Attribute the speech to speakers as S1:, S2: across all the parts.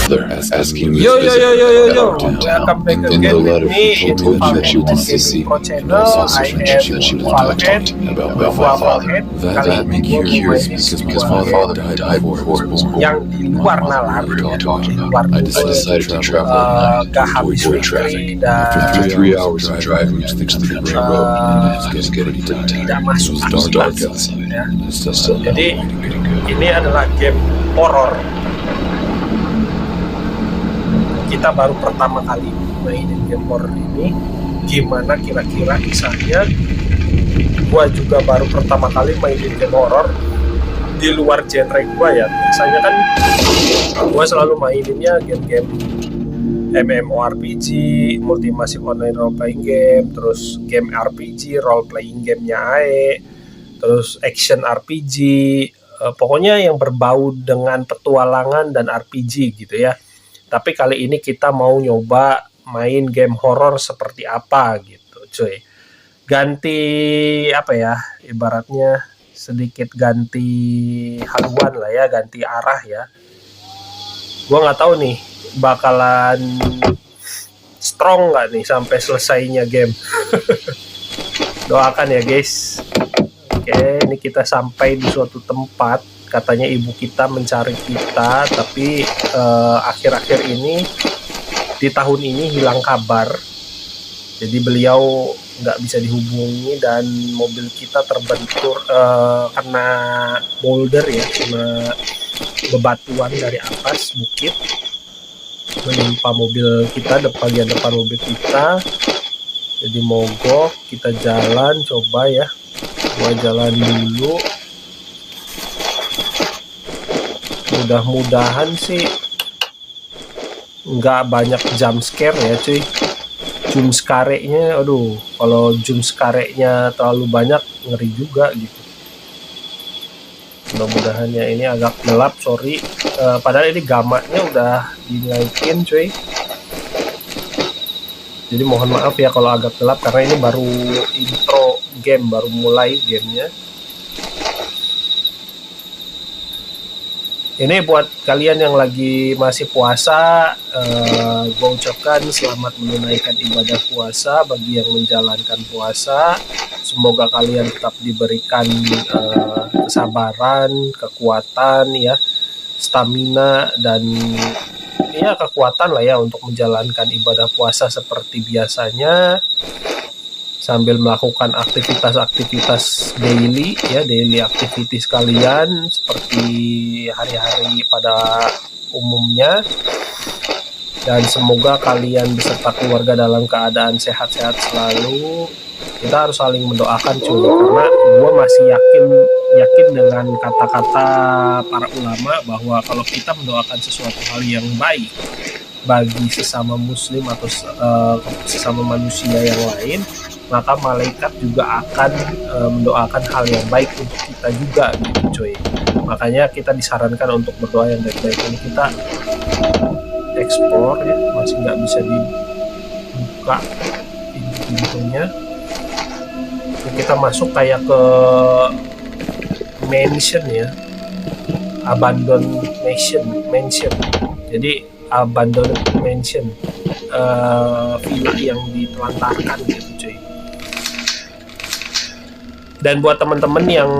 S1: mother asking me
S2: Yo,
S1: to
S2: welcome back
S1: In the
S2: again with
S1: letter,
S2: me
S1: she
S2: in
S1: told me that she
S2: Falcon
S1: would see
S2: Gaming Pro
S1: and
S2: Channel.
S1: also
S2: I
S1: mentioned that she
S2: am
S1: wanted to talk
S2: Falcon,
S1: to me about my father.
S2: Kali ini gue
S1: Curious
S2: bermain
S1: because my
S2: sebuah
S1: father
S2: game
S1: died before I was born.
S2: yang di luar nalar,
S1: Really
S2: ya.
S1: talk
S2: Di
S1: about.
S2: luar
S1: I
S2: itu
S1: decided to travel at night
S2: gak
S1: to
S2: habis
S1: avoid
S2: battery
S1: traffic.
S2: dan
S1: After 3 hours of driving, I reached the country road. It was getting pretty tired.
S2: tidak
S1: It
S2: masuk
S1: was dark
S2: akal,
S1: outside.
S2: ya.
S1: I still had a
S2: Jadi
S1: long way to go.
S2: ini adalah game horor. Kita baru pertama kali mainin game horror ini. Gimana kira-kira kisahnya? Gua juga baru pertama kali mainin game horror di luar genre gua, ya. Biasanya kan gua selalu maininnya game-game MMORPG, multi-massive online role playing game, terus game RPG, role playing gamenya AE, terus action RPG, pokoknya yang berbau dengan petualangan dan RPG gitu ya. Tapi kali ini kita mau nyoba main game horror seperti apa gitu, cuy. Ganti apa ya, ibaratnya sedikit ganti haluan lah ya, ganti arah ya. Gua nggak tahu nih bakalan strong nggak nih sampai selesainya game. Doakan ya guys. Oke, ini kita sampai di suatu tempat. Katanya ibu kita mencari kita, tapi akhir-akhir ini di tahun ini hilang kabar. Jadi beliau nggak bisa dihubungi dan mobil kita terbentur kena boulder ya, kena bebatuan dari atas bukit menimpa mobil kita, bagian depan mobil kita. Jadi mogok, kita jalan coba ya. Gua jalan dulu. Mudah-mudahan sih nggak banyak jump scare ya cuy. Jump scare-nya, aduh, kalau jump scare-nya terlalu banyak ngeri juga gitu. Mudah-mudahan ya, ini agak gelap, sorry. Padahal ini gamanya udah dinaikin cuy. Jadi mohon maaf ya kalau agak gelap karena ini baru intro game, baru mulai gamenya. Ini buat kalian yang lagi masih puasa, gue ucapkan selamat menunaikan ibadah puasa bagi yang menjalankan puasa. Semoga kalian tetap diberikan kesabaran, kekuatan ya, stamina dan ya kekuatan lah ya untuk menjalankan ibadah puasa seperti biasanya, sambil melakukan aktivitas-aktivitas daily ya, daily activities kalian seperti hari-hari pada umumnya. Dan semoga kalian beserta keluarga dalam keadaan sehat-sehat selalu. Kita harus saling mendoakan cuy, karena gue masih yakin dengan kata-kata para ulama bahwa kalau kita mendoakan sesuatu hal yang baik bagi sesama muslim atau sesama manusia yang lain, maka malaikat juga akan mendoakan hal yang baik untuk kita juga gitu cuy. Makanya kita disarankan untuk berdoa yang baik-baik. Ini kita explore ya, masih nggak bisa dibuka pintunya. Kita masuk kayak ke mansion ya, abandoned mansion. Jadi abandoned mansion, villa yang ditelantarkan gitu cuy. Dan buat teman-teman yang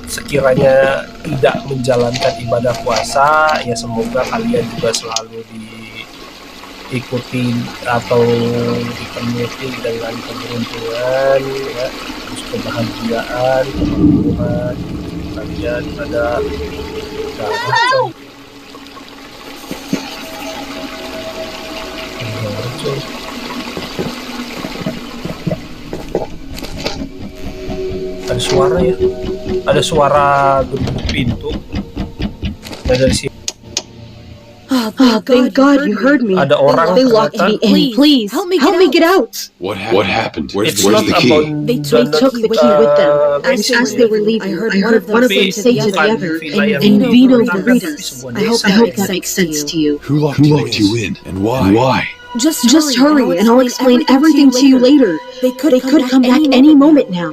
S2: sekiranya tidak menjalankan ibadah puasa, ya semoga kalian juga selalu diikuti atau dipenuhi dengan keberuntungan ya, terus kebahagiaan, kemakmuran kalian pada darah coy. Ada suara ya, ada suara gedung pintu. Nah, dari sini
S3: Thank God you heard me.
S2: ada orang
S3: They locked me
S2: ternyata.
S3: in. Please, help me get out.
S1: What happened?
S2: It's
S1: Where's
S2: not
S1: the
S2: about
S1: key?
S3: They took the key with them. As they were leaving, I heard one of them say to the other, and Vino Burritos. I hope that makes sense to you.
S1: Who locked you in? And why?
S3: Just hurry, and I'll explain everything to you later. They could come back any moment now.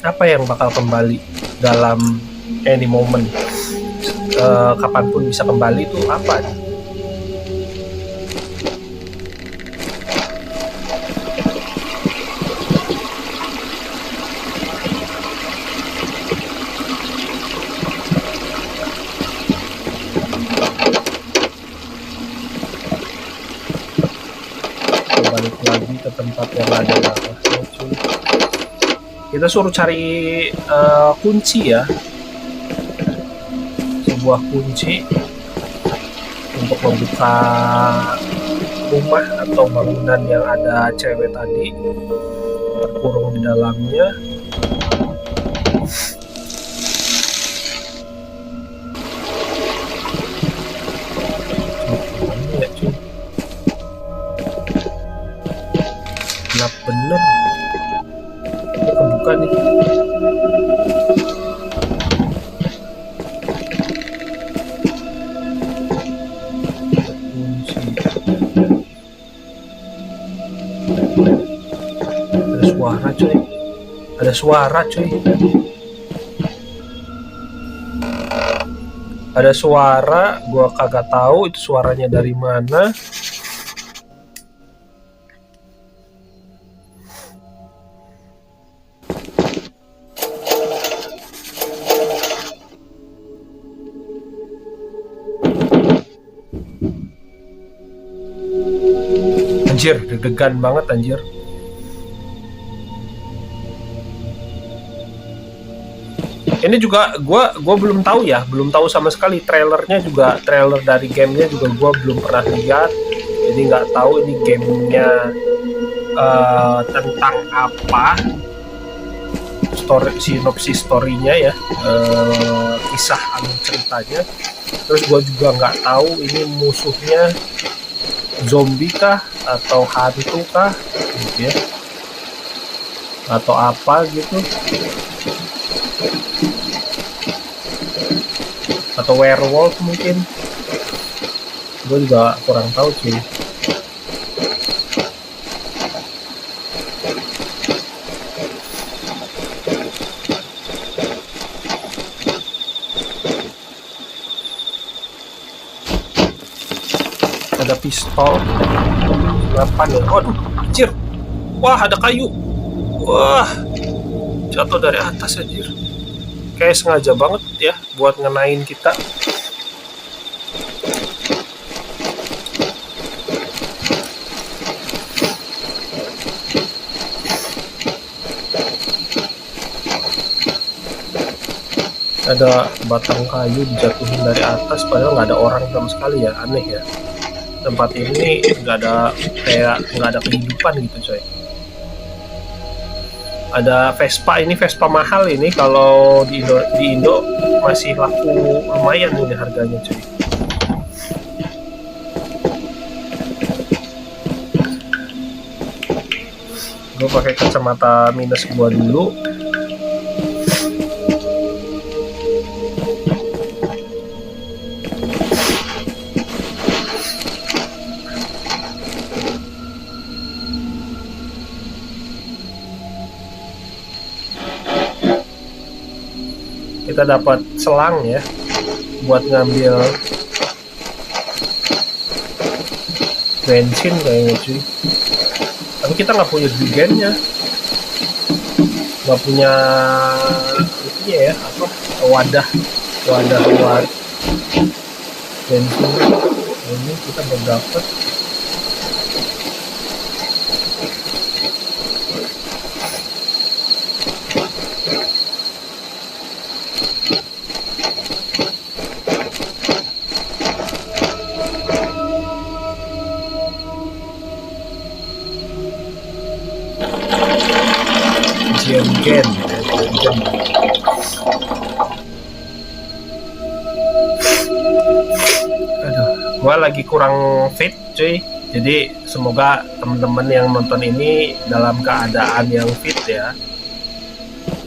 S2: Apa yang bakal kembali dalam any moment, kapanpun bisa kembali itu apa nih? Balik lagi ke tempat yang ada lavanya, cuy. Kita suruh cari kunci ya, sebuah kunci untuk membuka rumah atau bangunan yang ada cewek tadi terkurung di dalamnya. Ya, cuy. Gelap bener. Ini kebuka nih. Ada suara cuy. Ada suara, gua kagak tahu itu suaranya dari mana. Anjir, deg-degan banget anjir. Ini juga gua belum tahu ya, belum tahu sama sekali. Trailernya juga, trailer dari gamenya juga gua belum pernah lihat, jadi nggak tahu ini gamenya tentang apa, story, sinopsis storynya ya, kisah alur ceritanya. Terus gua juga nggak tahu ini musuhnya zombie kah atau hantu kah gitu ya, atau apa gitu, atau werewolf mungkin. Gue juga kurang tahu sih. Ada pistol. Berapa nih? Waduh, anjir. Wah, ada kayu. Wah, jatuh dari atas anjir. Kayak sengaja banget ya buat ngenain kita. Ada batang kayu dijatuhin dari atas, padahal nggak ada orang sama sekali ya. Aneh ya, tempat ini nggak ada, kayak nggak ada kehidupan gitu coy. Ada Vespa, ini Vespa mahal ini, kalau di Indo masih laku lumayan ini harganya cuy. Gue pakai kacamata minus gua dulu. Kita dapat selang ya buat ngambil bensin kayaknya cuy, tapi kita nggak punya jerigennya, nggak punya itunya ya, apa, wadah buat bensin. Ini kita belum dapat. Jam. Aduh, gua lagi kurang fit cuy. Jadi semoga teman-teman yang nonton ini dalam keadaan yang fit ya.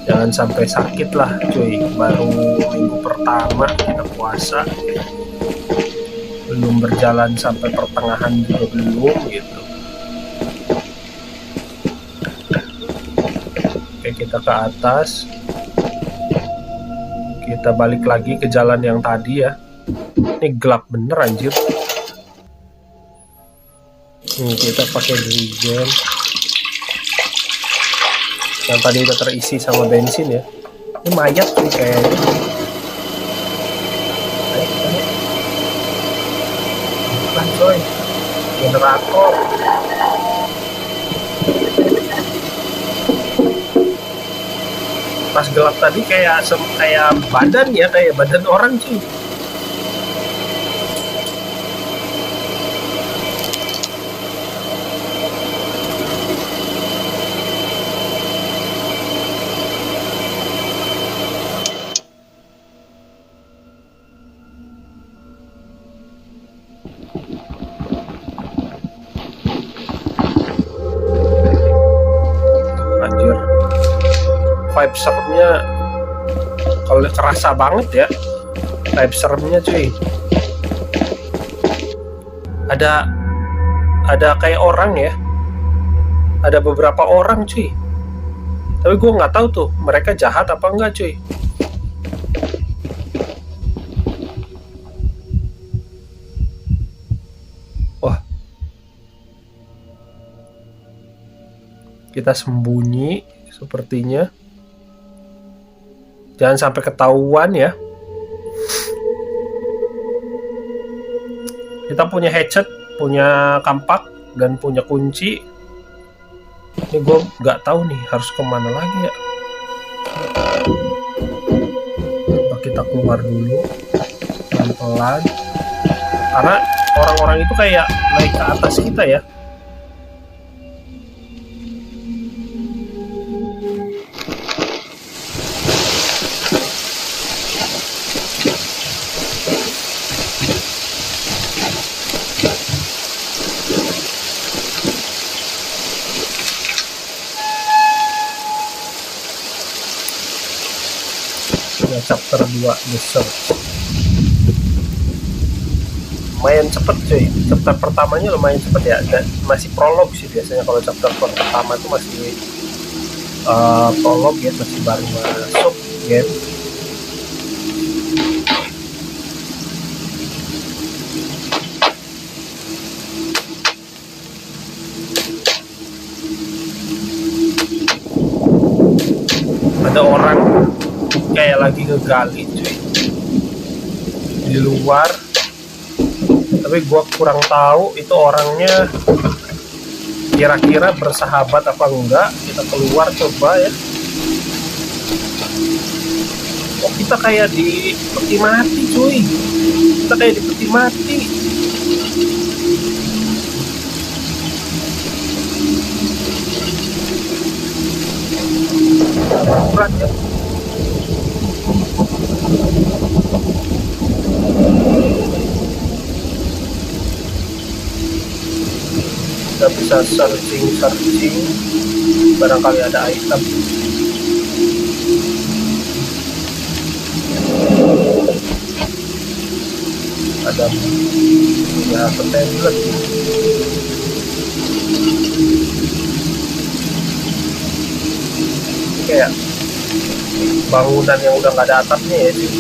S2: Jangan sampai sakit lah cuy. Baru minggu pertama kita puasa, belum berjalan sampai pertengahan juga belum gitu. Oke, kita ke atas. Kita balik lagi ke jalan yang tadi ya. Ini gelap bener anjir. Kita pakai regen yang tadi udah terisi sama bensin ya. Ini mayat nih kayaknya. Bukan coy, generator. Pas gelap tadi kayak badan ya, kayak badan orang cuy. Anjir, vibe seremnya kalau kerasa banget ya, vibe seremnya cuy. Ada kayak orang ya, ada beberapa orang cuy, tapi gue nggak tahu tuh mereka jahat apa enggak cuy. Wah, kita sembunyi sepertinya, jangan sampai ketahuan ya. Kita punya hatchet, punya kampak, dan punya kunci. Ini gue nggak tahu nih harus kemana lagi ya. Coba kita keluar dulu pelan-pelan, karena orang-orang itu kayak naik ke atas kita ya. Chapter 2 The Search. Lumayan cepet cuy, chapter pertamanya lumayan cepet ya, dan masih prolog sih biasanya. Kalau chapter pertama itu masih prolog ya, masih baru masuk game. Ada orang kayak lagi ngegali cuy di luar, tapi gua kurang tahu itu orangnya kira-kira bersahabat apa enggak. Kita keluar coba ya. Oh, kita kayak di peti mati cuy, kita kayak di peti mati. Berat ya. Kita bisa searching, barangkali ada item. Ada ya tablet. Kayak bangunan yang udah nggak ada atapnya ya sih.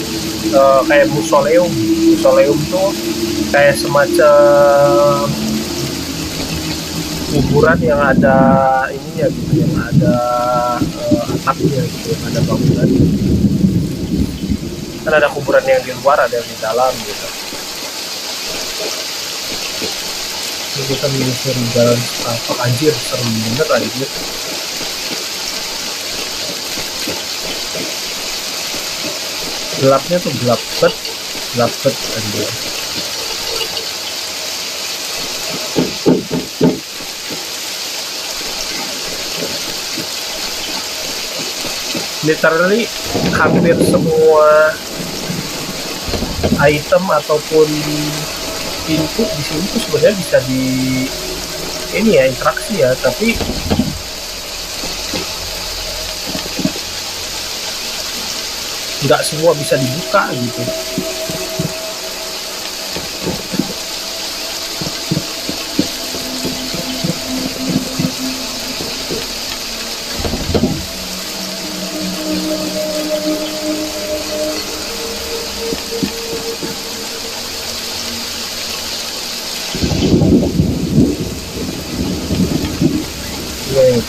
S2: Kayak musoleum tuh kayak semacam kuburan yang ada ininya gitu, yang ada atapnya gitu, yang ada bangunan. Kan ada kuburan yang di luar, ada yang di dalam gitu. Ini kita menyusuri jalan apa anjir, serem bener anjir. Gelapnya tuh gelap bet anjir. Literally hampir semua item ataupun pintu di sini tuh sebenarnya bisa di ini ya, interaksi ya, tapi nggak semua bisa dibuka gitu. Nih,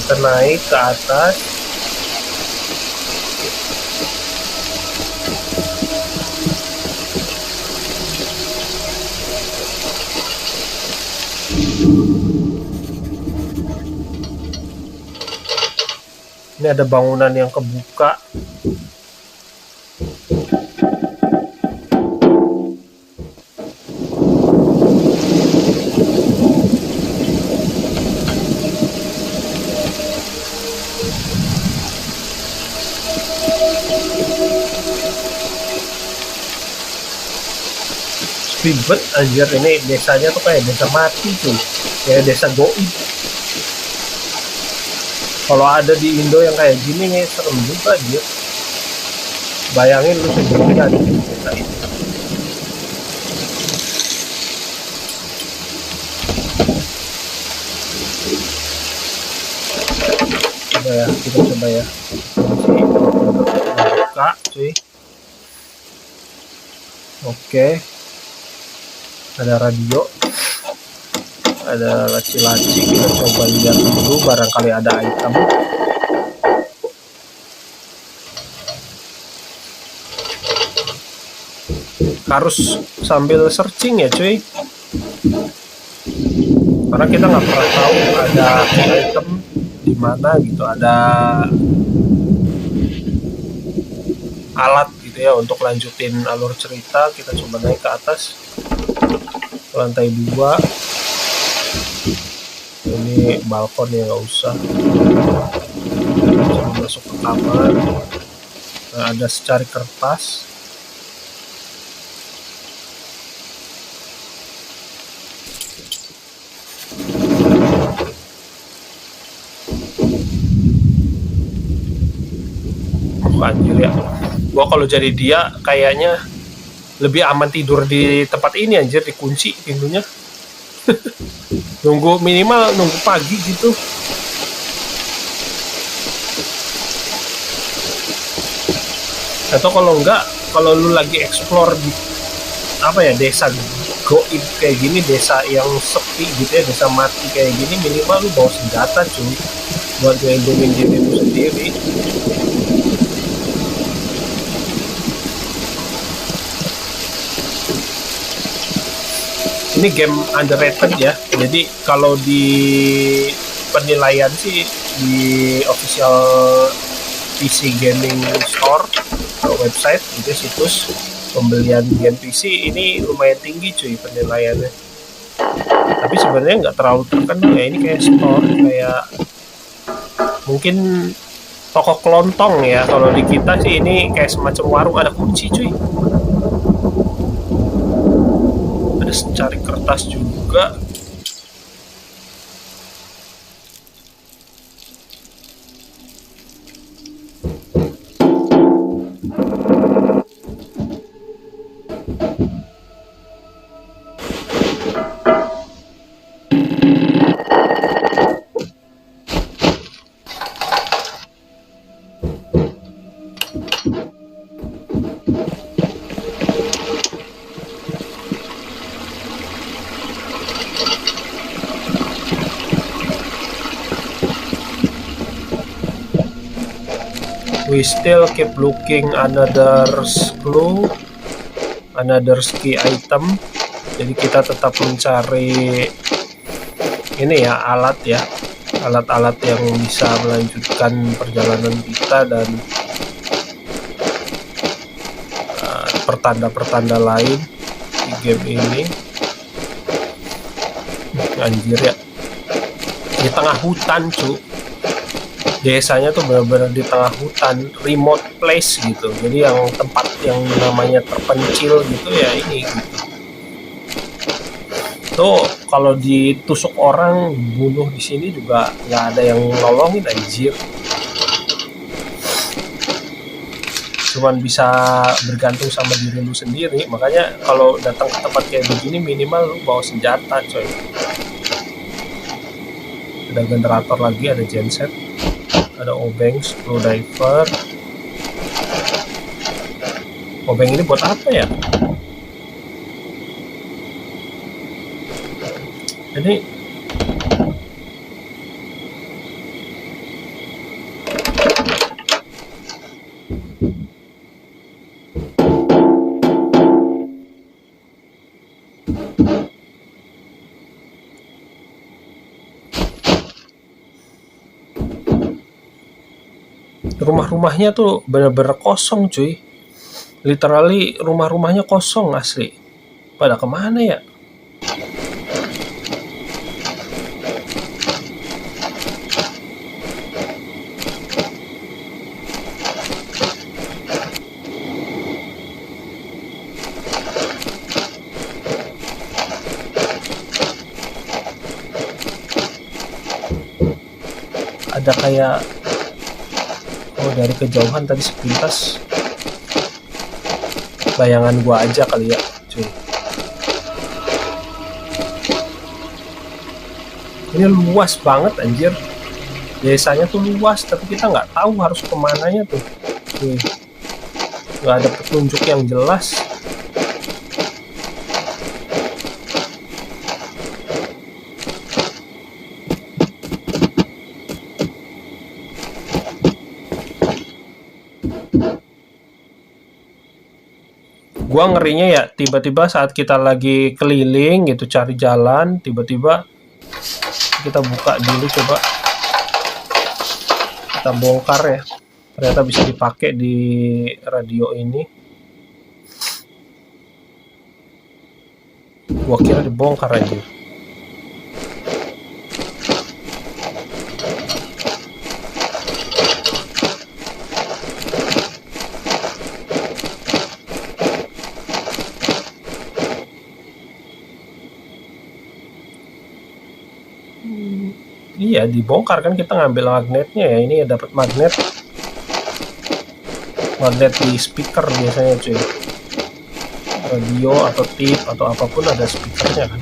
S2: kita naik ke atas. Ini ada bangunan yang kebuka. Ribet anjir, ini desanya tuh kayak desa mati tuh, kayak desa goib. Kalau ada di Indo yang kayak gini nih serem juga dia. Bayangin lu sendiri ada di desa ini. Coba ya, kita coba ya. Buka cuy. Oke. Ada radio, ada laci-laci, kita coba lihat dulu barangkali ada item. Harus sambil searching ya cuy, karena kita nggak pernah tahu ada item di mana gitu, ada alat gitu ya untuk lanjutin alur cerita. Kita coba naik ke atas, lantai 2. Ini balkon ya, nggak usah. Coba masuk ke kamar. Nah, ada secari kertas. Anjir ya, gua kalau jadi dia kayaknya lebih aman tidur di tempat ini anjir, dikunci pintunya. Minimal nunggu pagi gitu. Atau kalau enggak, kalau lu lagi explore di apa ya, desa goib kayak gini, desa yang sepi gitu ya, desa mati kayak gini, minimal lu bawa senjata cuy buat ngelindungin diri lu sendiri. Ini game underrated ya, jadi kalau di penilaian sih di official PC Gaming Store atau website gitu, situs pembelian game PC ini lumayan tinggi cuy penilaiannya. Tapi sebenarnya nggak terlalu terkenal ya, ini kayak store, kayak mungkin toko kelontong ya. Kalau di kita sih ini kayak semacam warung, ada kunci cuy. Cari kertas juga. We still keep looking another clue, another key item. Jadi kita tetap mencari ini ya, alat-alat yang bisa melanjutkan perjalanan kita dan pertanda-pertanda lain di game ini. Anjir ya, di tengah hutan cu. Desanya tuh benar-benar di tengah hutan, remote place gitu. Jadi yang tempat yang namanya terpencil gitu ya ini gitu. Tuh kalau ditusuk orang, bunuh di sini juga nggak ada yang nolongin anjir. Cuman bisa bergantung sama diri lu sendiri. Makanya kalau datang ke tempat kayak begini minimal lu bawa senjata coy. Ada generator lagi, ada genset, ada obeng, screwdriver. Obeng ini buat apa ya? Jadi rumah-rumahnya tuh bener-bener kosong cuy. Literally rumah-rumahnya kosong asli. Pada kemana ya? Ada kayak, oh dari kejauhan tadi sepintas bayangan gua aja kali ya cuy. Ini luas banget anjir. Desanya tuh luas tapi kita nggak tahu harus kemananya tuh cuy. Nggak ada petunjuk yang jelas. Gua ngerinya ya tiba-tiba saat kita lagi keliling gitu cari jalan, tiba-tiba kita buka dulu, coba kita bongkar ya, ternyata bisa dipakai di radio ini. Gua kira dibongkar aja. Iya dibongkar kan, kita ngambil magnetnya ya. Ini dapat magnet di speaker biasanya cuy. Radio atau tip atau apapun ada speakernya kan.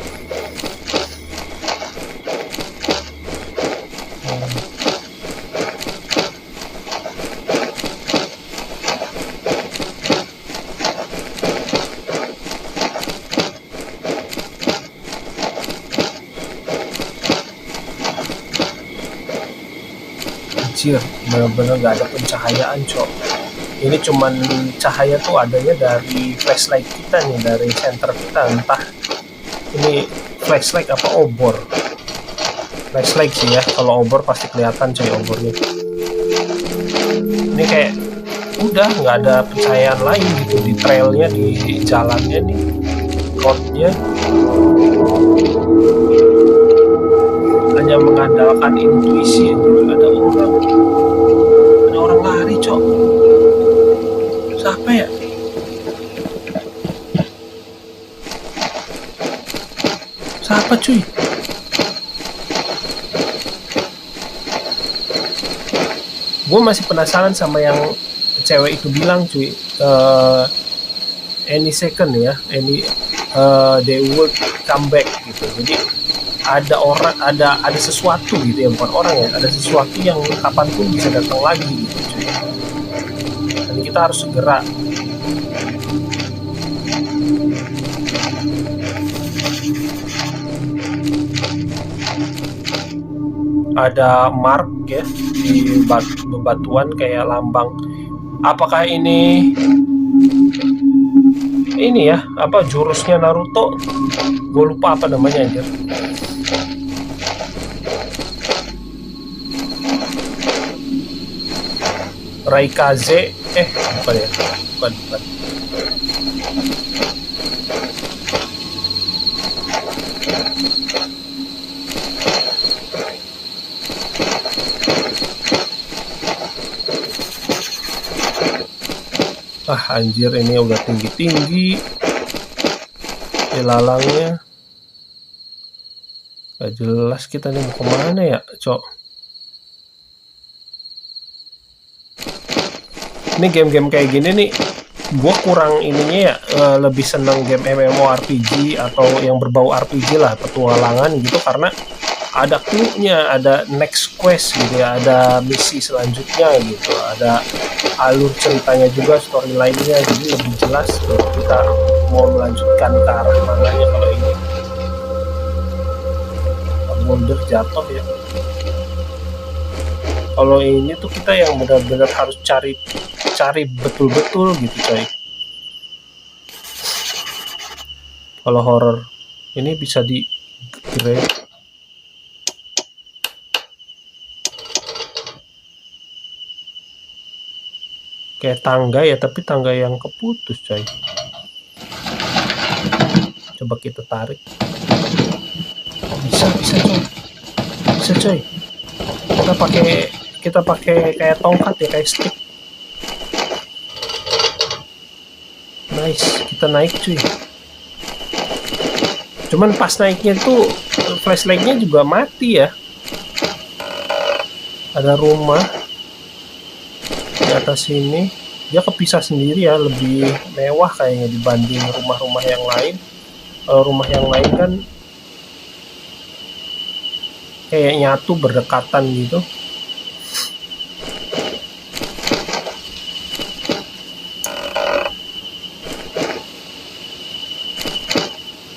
S2: Bener-bener nggak ada pencahayaan cok. Ini cuman cahaya tuh adanya dari flashlight kita nih, dari senter kita. Entah ini flashlight apa obor. Flashlight sih ya, kalau obor pasti kelihatan coy obornya. Ini kayak udah nggak ada pencahayaan lain gitu di trailnya, di jalannya nih, roadnya. Hanya mengandalkan intuisi aja. Ada orang lari cok. Siapa ya? Siapa cuy? Gue masih penasaran sama yang cewek itu bilang cuy, any second ya, they would come back gitu. Jadi ada orang, ada sesuatu gitu ya, bukan orang ya, ada sesuatu yang kapanpun bisa datang lagi gitu cuy. Dan kita harus segera. Ada mark ya di bebatuan kayak lambang. Apakah ini ya apa jurusnya Naruto? Gue lupa apa namanya aja. Raikaze, bukan ya, bukan. Anjir ini udah tinggi-tinggi lalangnya. Gak jelas kita nih mau kemana ya cok. Ini game-game kayak gini nih gue kurang ininya ya, lebih seneng game MMORPG atau yang berbau RPG lah, petualangan gitu, karena ada clue-nya, ada next quest gitu ya, ada misi selanjutnya gitu, ada alur ceritanya juga, storyline-nya, jadi lebih jelas gitu, kita mau melanjutkan ke arah mananya. Kalau ini boulder jatuh ya, kalau ini tuh kita yang benar-benar harus cari betul-betul gitu coy. Kalau horror ini bisa di grade kayak tangga ya, tapi tangga yang keputus coy. Coba kita tarik. Bisa coy, bisa coy. Kita pakai kayak tongkat ya, kayak stick. Nice, kita naik cuy. Cuman pas naiknya tuh flashlightnya juga mati ya. Ada rumah di atas sini, dia kepisah sendiri ya, lebih mewah kayaknya dibanding rumah-rumah yang lain. Kalau rumah yang lain kan kayak nyatu berdekatan gitu.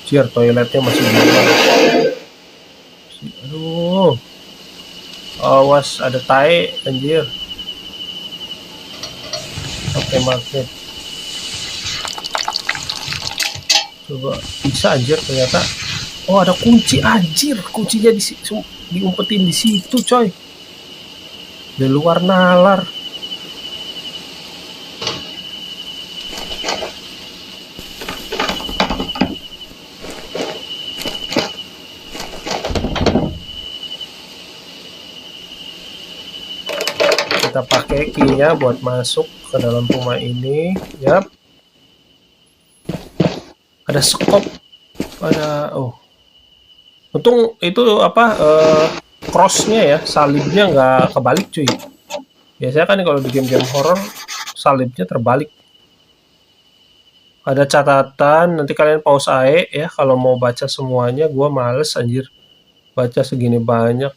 S2: Cier, toiletnya masih di luar. Aduh, awas ada tai anjir. Oke, magnet. Coba bisa anjir ternyata. Oh, ada kunci anjir, kuncinya diumpetin di situ coy. Di luar nalar. Kita pakai key-nya buat masuk ke dalam rumah ini. Yap. Ada skop. Ada untung itu apa cross-nya ya, salibnya nggak kebalik cuy. Biasanya kan kalau di game-game horror salibnya terbalik. Ada catatan, nanti kalian pause aja ya kalau mau baca semuanya. Gua males anjir baca segini banyak.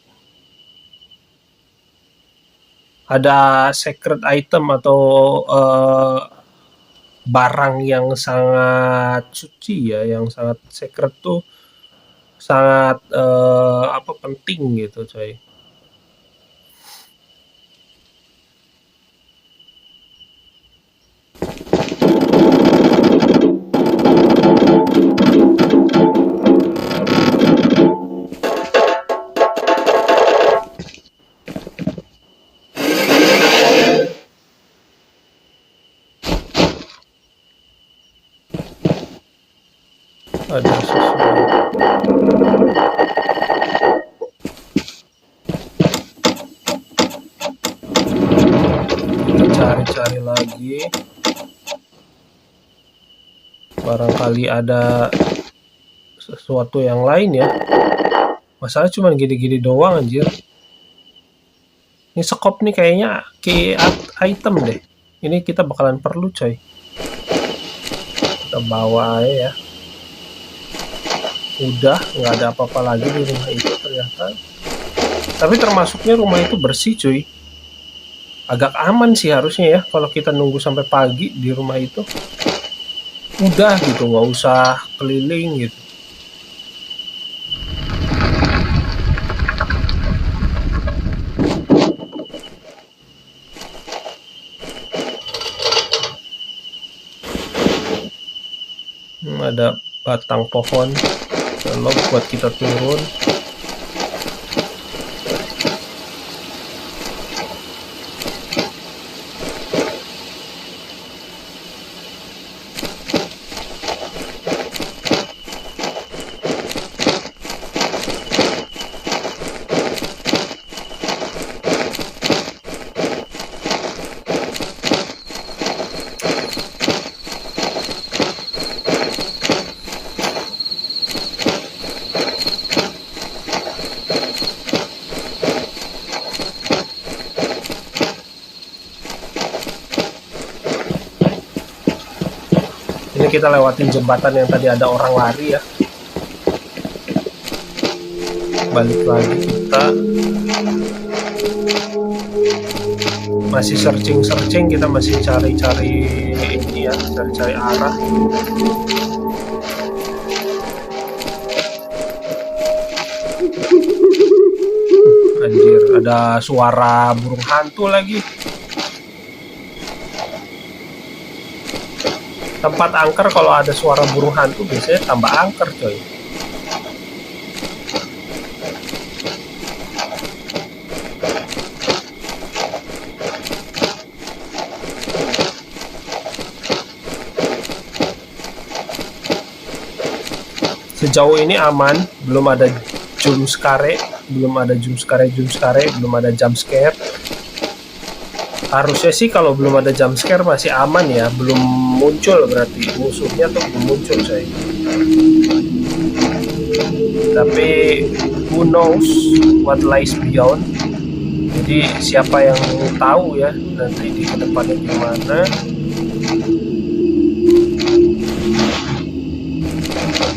S2: Ada secret item atau barang yang sangat suci ya, yang sangat secret tuh sangat penting gitu coy. Ada sesuatu. Kita cari-cari lagi. Barangkali ada sesuatu yang lain ya. Masalah cuma gini-gini doang anjir. Ini skop nih kayaknya key item deh. Ini kita bakalan perlu coy. Kita bawa aja ya. Udah nggak ada apa-apa lagi di rumah itu ternyata. Tapi termasuknya rumah itu bersih cuy. Agak aman sih harusnya ya kalau kita nunggu sampai pagi di rumah itu. Udah gitu, nggak usah keliling gitu. Ada batang pohon log buat kita turun. Ini kita lewatin jembatan yang tadi ada orang lari ya. balik lagi kita masih searching, kita masih cari-cari ini ya, cari-cari arah. Anjir, ada suara burung hantu lagi. Tempat angker kalau ada suara burung hantu biasanya tambah angker, coy. Sejauh ini aman, belum ada jump scare, belum ada jump scare. Harusnya sih kalau belum ada jump scare masih aman ya, belum muncul, berarti musuhnya tuh belum muncul, coy. Tapi who knows what lies beyond. Jadi siapa yang tahu ya nanti di kedepannya gimana.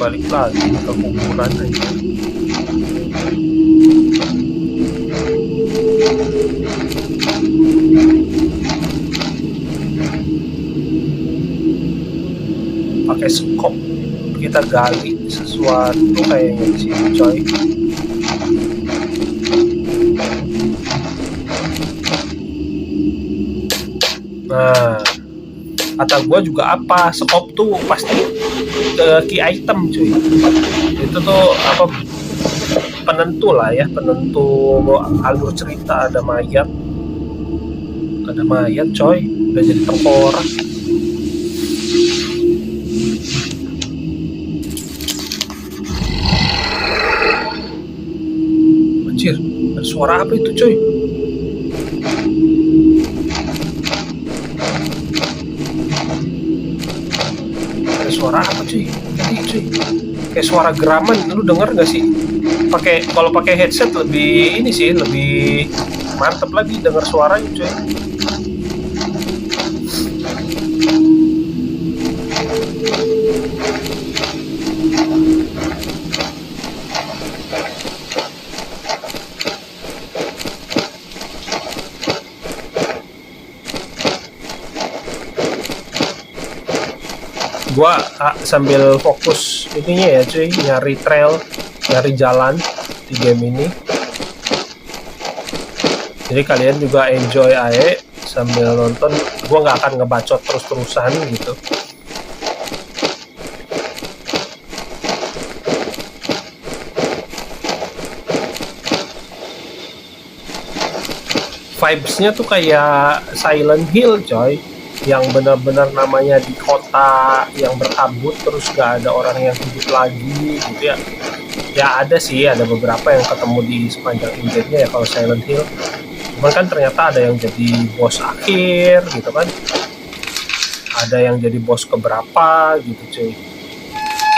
S2: Balik lagi ke kuburan aja. Pakai skop kita gali sesuatu kayaknya di sini, coy. Nah, kata gua juga apa, skop tuh pasti key item, cuy. Itu tuh apa, penentu lah ya, penentu alur cerita. Ada mayat, coy, udah jadi tengkorak. Anjir, ada suara apa itu, coy? Suara apa, cuy? Tadi, cuy, kayak suara geraman. Lu denger nggak sih? Kalau pakai headset lebih ini sih, lebih mantep lagi denger suaranya, cuy. Gua sambil fokus ininya ya, cuy, nyari trail, nyari jalan di game ini. Jadi kalian juga enjoy aja sambil nonton. Gua nggak akan ngebacot terus-terusan gitu. Vibes-nya tuh kayak Silent Hill, coy, yang benar-benar namanya di kota yang berkabut terus gak ada orang yang hidup lagi gitu ya. Ya ada sih, ada beberapa yang ketemu di sepanjang game-nya ya kalau Silent Hill. Cuman kan ternyata ada yang jadi bos akhir gitu kan, ada yang jadi bos keberapa gitu, cuy.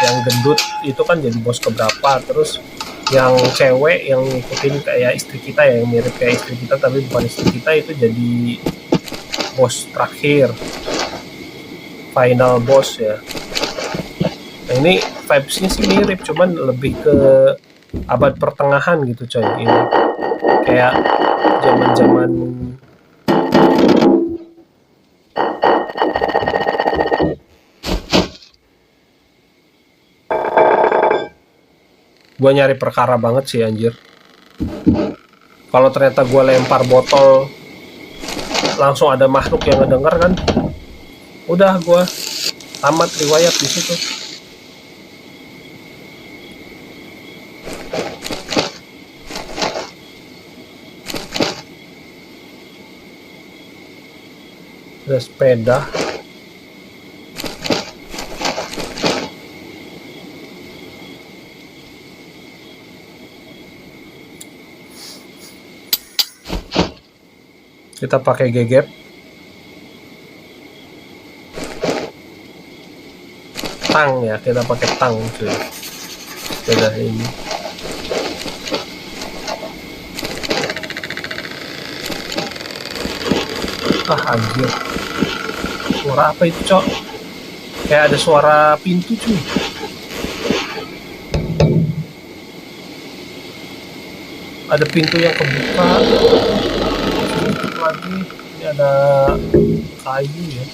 S2: Yang gendut itu kan jadi bos keberapa, terus yang cewek yang ngikutin kayak istri kita ya, yang mirip kayak istri kita tapi bukan istri kita, itu jadi bos terakhir, final boss ya. Nah, ini vibes-nya sih mirip, cuman lebih ke abad pertengahan gitu, coy. Ini kayak zaman-zaman gua nyari perkara banget sih, anjir. Kalau ternyata gua lempar botol langsung ada makhluk yang ngedenger kan, udah gua tamat riwayat di situ. Ada sepeda. Kita pakai gegep. Tang ya, kita pakai tang, cuy. Sepeda ini. Anjir. Suara apa itu, cok? Kayak ada suara pintu, cuy. Ada pintu yang kebuka. Sedikit lagi. Ini ada kayu ya.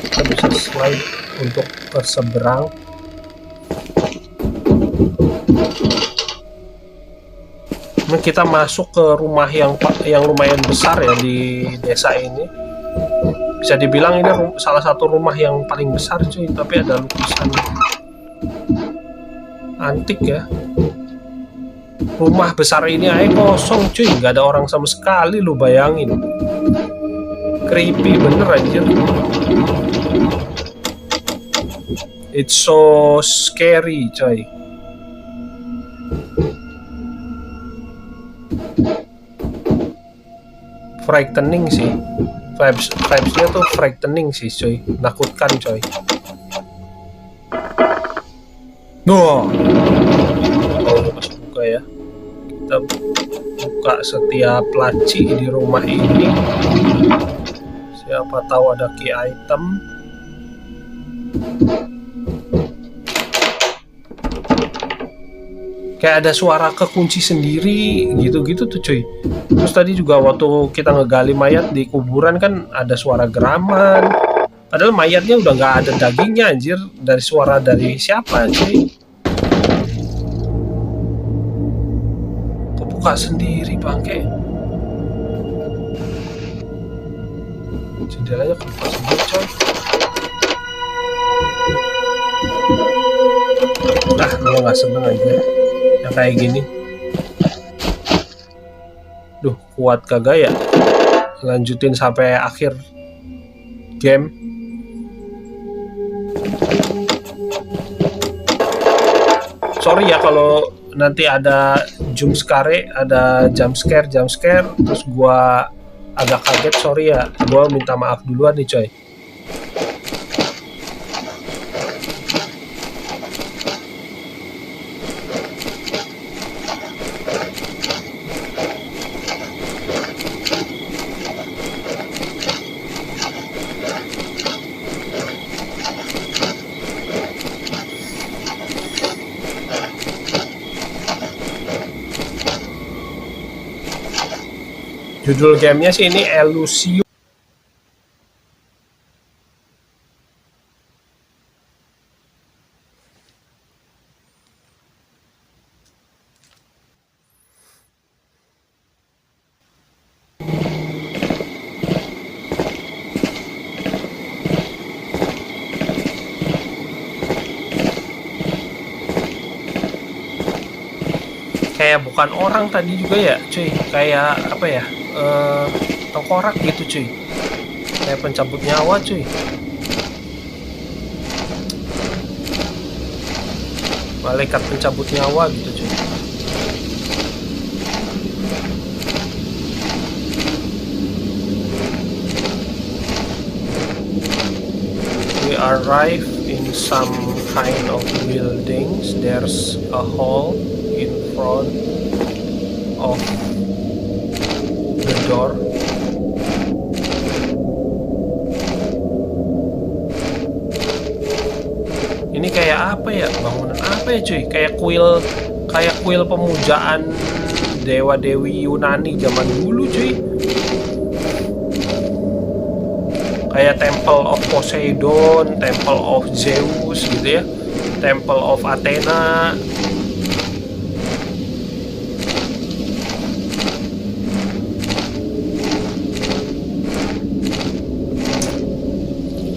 S2: Kita bisa slide untuk ke seberang. Nah, kita masuk ke rumah yang lumayan besar ya di desa ini. Bisa dibilang ini salah satu rumah yang paling besar cuy, tapi ada lukisan antik ya. Rumah besar ini aja kosong cuy, nggak ada orang sama sekali, lu bayangin. Creepy bener anjir. It's so scary coy. Frightening sih. Vibesnya tuh frightening sih coy, menakutkan coy. Oh, masuk buka ya. Kita buka setiap laci di rumah ini. Siapa tahu ada key item. Kayak ada suara kekunci sendiri gitu-gitu tuh cuy. Terus tadi juga waktu kita ngegali mayat di kuburan kan ada suara geraman. Padahal mayatnya udah nggak ada dagingnya anjir. Dari suara dari siapa cuy? Kebuka sendiri bangke. Jendelanya kebuka sendiri coy. Nah, gua nggak seneng aja yang kayak gini. Duh, kuat kagak ya lanjutin sampai akhir game. Sorry ya kalau nanti ada jump scare terus gua agak kaget, sorry ya, gua minta maaf duluan nih coy. Judul gamenya sih ini Elysium. Kayak bukan orang tadi juga ya cuy, kayak apa ya, tengkorak gitu cuy, kayak pencabut nyawa cuy. Malaikat pencabut nyawa gitu cuy. We arrive in some kind of buildings. There's a hall in front of the door. Ini kayak apa ya, bangunan apa ya cuy, kayak kuil pemujaan dewa dewi Yunani zaman dulu cuy, kayak Temple of Poseidon, Temple of Zeus gitu ya, Temple of Athena.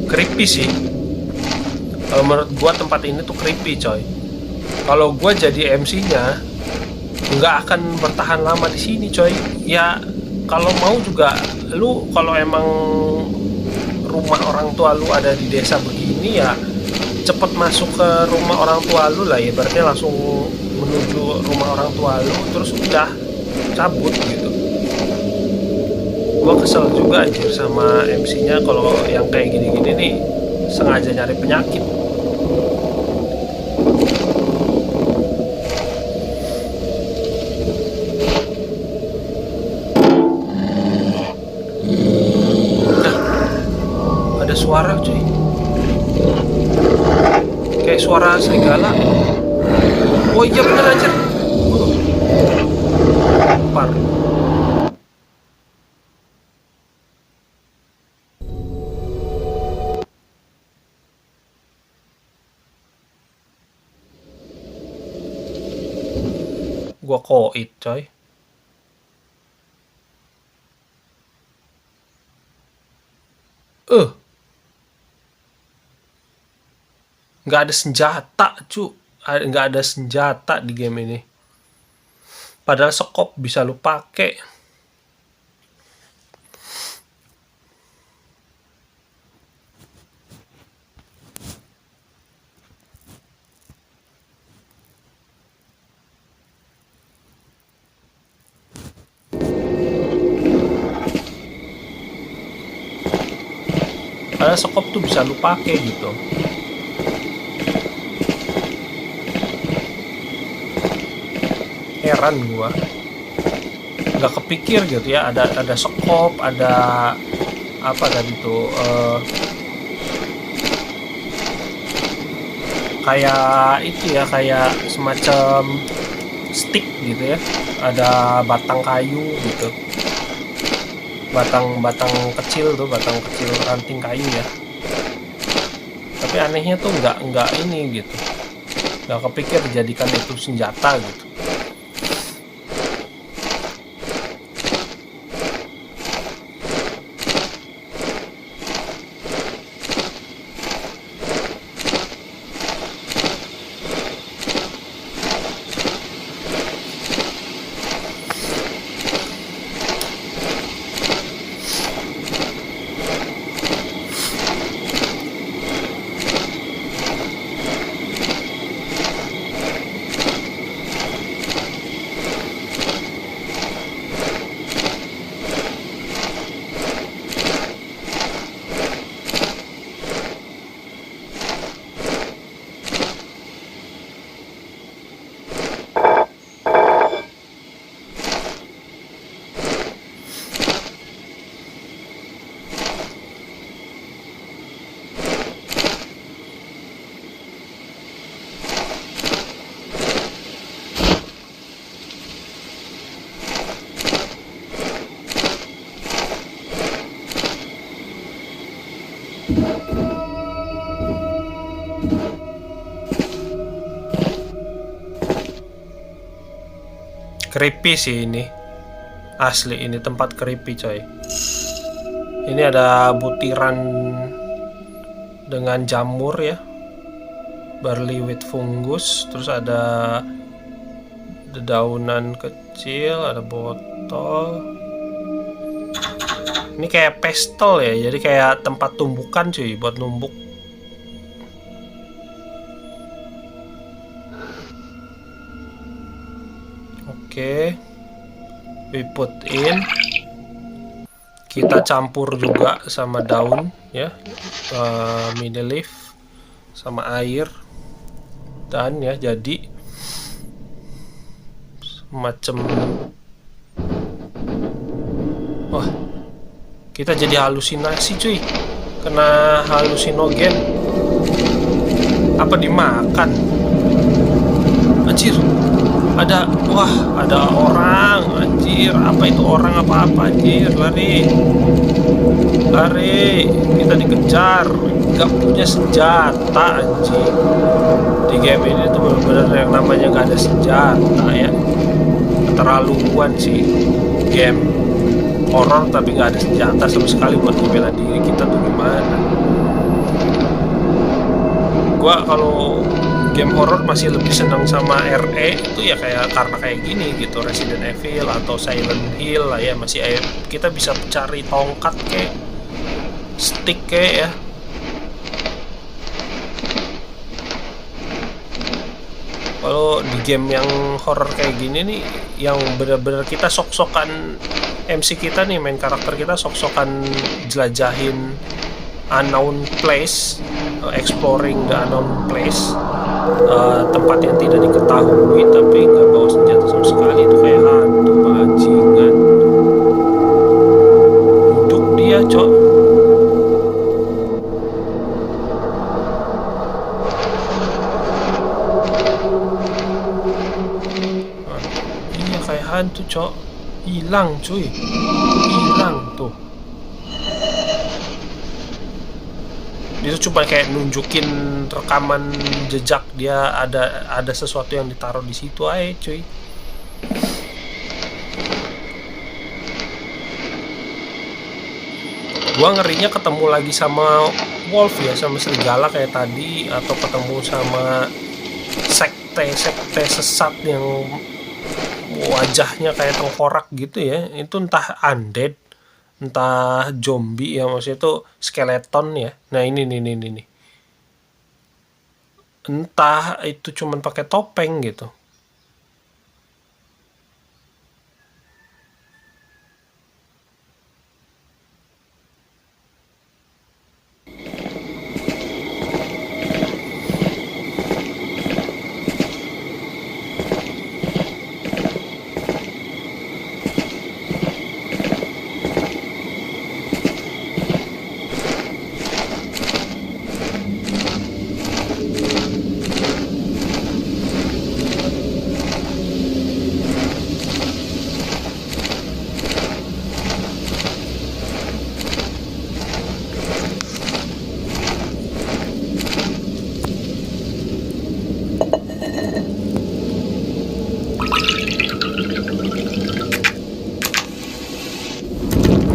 S2: Creepy sih. Kalau menurut gua tempat ini tuh creepy coy. Kalau gua jadi MC-nya nggak akan bertahan lama di sini coy. Ya kalau mau juga lu, kalau emang rumah orang tua lu ada di desa begini ya cepet masuk ke rumah orang tua lu lah ya. Berarti langsung menuju rumah orang tua lu terus udah cabut gitu. Gua kesel juga anjir sama MC-nya kalau yang kayak gini-gini nih sengaja nyari penyakit. Nah, ada suara cuy, kayak suara serigala. Oh iya bener anjir. lapar. Gua koit coy. Nggak ada senjata cu. Nggak ada senjata di game ini. Padahal sekop bisa lu pakai. Padahal sekop tuh bisa lu pakai gitu. Heran gua, nggak kepikir gitu ya, ada sekop, ada apa tadi tuh, kayak itu ya, kayak semacam stick gitu ya, ada batang kayu gitu, batang kecil tuh, batang kecil ranting kayu ya. Tapi anehnya tuh nggak ini gitu, nggak kepikir dijadikan itu senjata gitu. Creepy sih ini, asli ini tempat creepy coy. Ini ada butiran dengan jamur ya, barley with fungus, terus ada dedaunan kecil, ada botol. Ini kayak pestle ya, jadi kayak tempat tumbukan cuy, buat numbuk. Oke, we put in. Kita campur juga sama daun ya, mini leaf sama air, dan ya jadi semacam, wah, kita jadi halusinasi cuy, kena halusinogen. Apa dimakan? Anjir, ada, wah, ada orang, anjir, apa itu orang apa anjir, lari, kita dikejar, gak punya senjata anjir. Di game ini tuh bener-bener yang namanya gak ada senjata ya, keterlaluan sih. Game horror tapi gak ada senjata sama sekali buat membela diri kita tuh gimana. Gua kalau game horror masih lebih senang sama RE itu ya, kayak karena kayak gini gitu, Resident Evil atau Silent Hill lah ya, masih kita bisa cari tongkat kayak stick kayak ya. Kalau di game yang horror kayak gini nih, yang bener-bener kita sok-sokan, MC kita nih, main karakter kita sok-sokan jelajahin unknown place, exploring the unknown place, tempat yang tidak diketahui, tapi nggak bawa senjata sama sekali. Itu kayak hantu bajingan. Duduk dia cok. Iya kayak hantu cok. Hilang cuy, hilang tuh. Dia tuh cuma kayak nunjukin rekaman jejak dia, ada sesuatu yang ditaruh di situ aja cuy. Gua ngerinya ketemu lagi sama wolf ya, sama serigala kayak tadi, atau ketemu sama sekte sesat yang wajahnya kayak tengkorak gitu ya. Itu entah undead, entah zombie ya, maksudnya itu skeleton ya. Nah ini nih. Entah itu cuman pakai topeng gitu.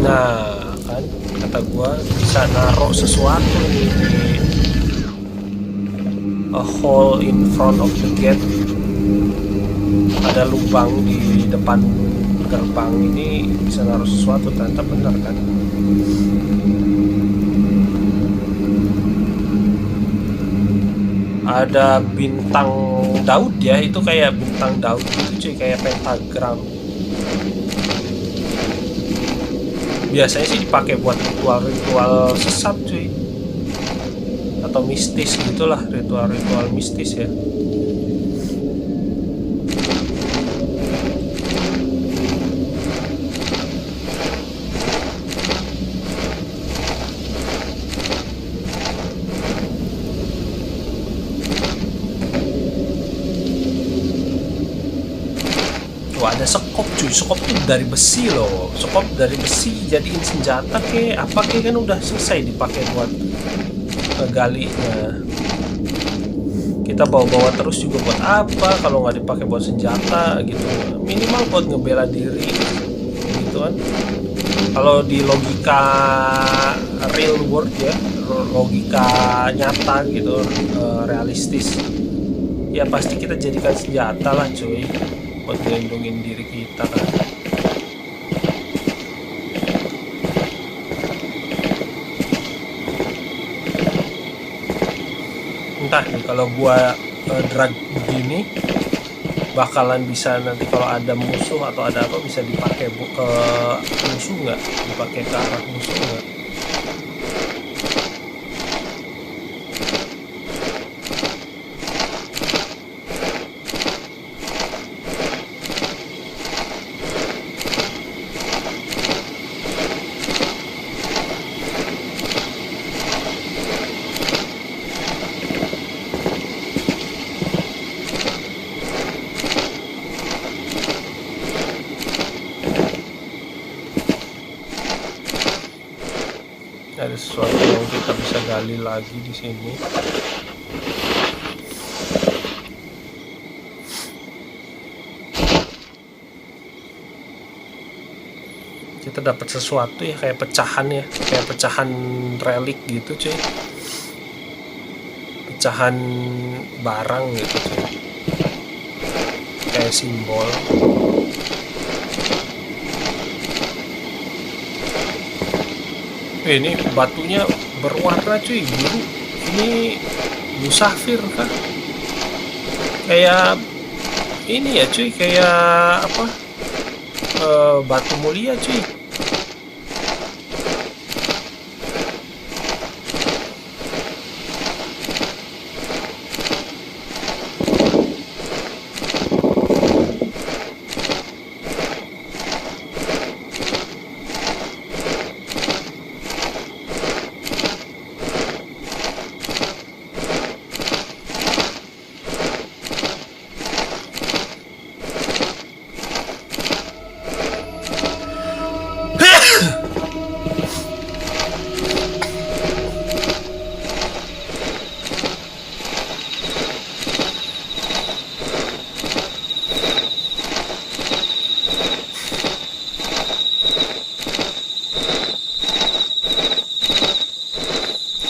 S2: Nah kan, kata gua bisa naruh sesuatu nih di a hole in front of the gate. Ada lubang di depan gerbang ini, bisa naruh sesuatu. Ternyata benar kan. Ada bintang Daud ya, itu kayak bintang Daud itu cuy, kayak pentagram. Biasanya sih dipakai buat ritual-ritual sesat cuy, atau mistis gitulah, ritual-ritual mistis ya. Ada sekop cuy, sekop itu dari besi loh, sekop dari besi jadiin senjata ke apa ke, kan udah selesai dipakai buat gali. Nah, kita bawa-bawa terus juga buat apa kalau nggak dipakai buat senjata gitu, minimal buat ngebela diri gitu kan. Kalau di logika real world ya, logika nyata gitu, realistis ya, pasti kita jadikan senjata lah cuy, buat melindungin diri kita kan. Entah nih kalau gua drag begini bakalan bisa nanti kalau ada musuh atau ada apa bisa dipakai ke musuh nggak, dipakai ke arah musuh nggak. Ada sesuatu yang kita bisa gali lagi di sini. Kita dapat sesuatu ya, kayak pecahan ya, kayak pecahan relik gitu cuy, pecahan barang gitu cuy, kayak simbol. Ini batunya berwarna cuy, biru. Ini musafir kan? Kayak ini ya cuy, kayak apa? Batu mulia cuy.